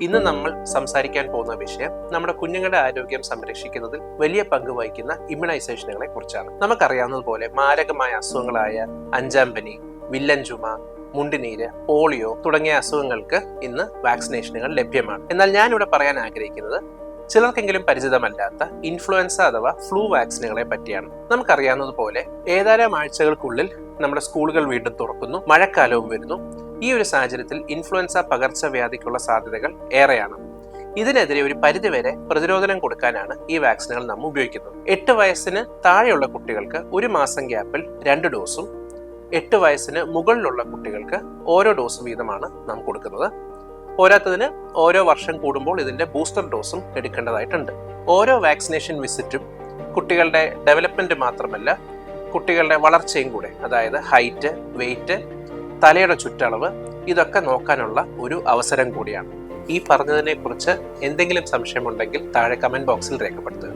ഇന്ന് നമ്മൾ സംസാരിക്കാൻ പോകുന്ന വിഷയം നമ്മുടെ കുഞ്ഞുങ്ങളുടെ ആരോഗ്യം സംരക്ഷിക്കുന്നതിൽ വലിയ പങ്ക് വഹിക്കുന്ന ഇമ്മ്യൂണൈസേഷനുകളെ കുറിച്ചാണ്. നമുക്കറിയാവുന്നതുപോലെ മാരകമായ അസുഖങ്ങളായ അഞ്ചാം പനി, വില്ലൻ ചുമ, മുണ്ടിനീര്, പോളിയോ തുടങ്ങിയ അസുഖങ്ങൾക്ക് ഇന്ന് വാക്സിനേഷനുകൾ ലഭ്യമാണ്. എന്നാൽ ഞാനിവിടെ പറയാൻ ആഗ്രഹിക്കുന്നത് ചിലർക്കെങ്കിലും പരിചിതമല്ലാത്ത ഇൻഫ്ലുവൻസ അഥവാ ഫ്ലൂ വാക്സിനുകളെ പറ്റിയാണ്. നമുക്കറിയാവുന്നതുപോലെ ഏതാനും ആഴ്ചകൾക്കുള്ളിൽ നമ്മുടെ സ്കൂളുകൾ വീണ്ടും തുറക്കുന്നു, മഴക്കാലവും വരുന്നു. ഈ ഒരു സാഹചര്യത്തിൽ ഇൻഫ്ലുവൻസ പകർച്ചവ്യാധിക്കുള്ള സാധ്യതകൾ ഏറെയാണ്. ഇതിനെതിരെ ഒരു പരിധിവരെ പ്രതിരോധനം കൊടുക്കാനാണ് ഈ വാക്സിനുകൾ നാം ഉപയോഗിക്കുന്നത്. 8 വയസ്സിന് താഴെയുള്ള കുട്ടികൾക്ക് 1 മാസം ഗ്യാപ്പിൽ 2 ഡോസും 8 വയസ്സിന് മുകളിലുള്ള കുട്ടികൾക്ക് ഓരോ ഡോസ് വീതമാണ് നാം കൊടുക്കുന്നത്. പോരാത്തതിന് ഓരോ വർഷം കൂടുമ്പോൾ ഇതിന്റെ ബൂസ്റ്റർ ഡോസും എടുക്കേണ്ടതായിട്ടുണ്ട്. ഓരോ വാക്സിനേഷൻ വിസിറ്റും കുട്ടികളുടെ ഡെവലപ്മെന്റ് മാത്രമല്ല, കുട്ടികളുടെ വളർച്ചയും കൂടെ, അതായത് ഹൈറ്റ്, വെയിറ്റ്, തലയുടെ ചുറ്റളവ്, ഇതൊക്കെ നോക്കാനുള്ള ഒരു അവസരം കൂടിയാണ്. ഈ പറഞ്ഞതിനെ കുറിച്ച് എന്തെങ്കിലും സംശയമുണ്ടെങ്കിൽ താഴെ കമന്റ് ബോക്സിൽ രേഖപ്പെടുത്തുക.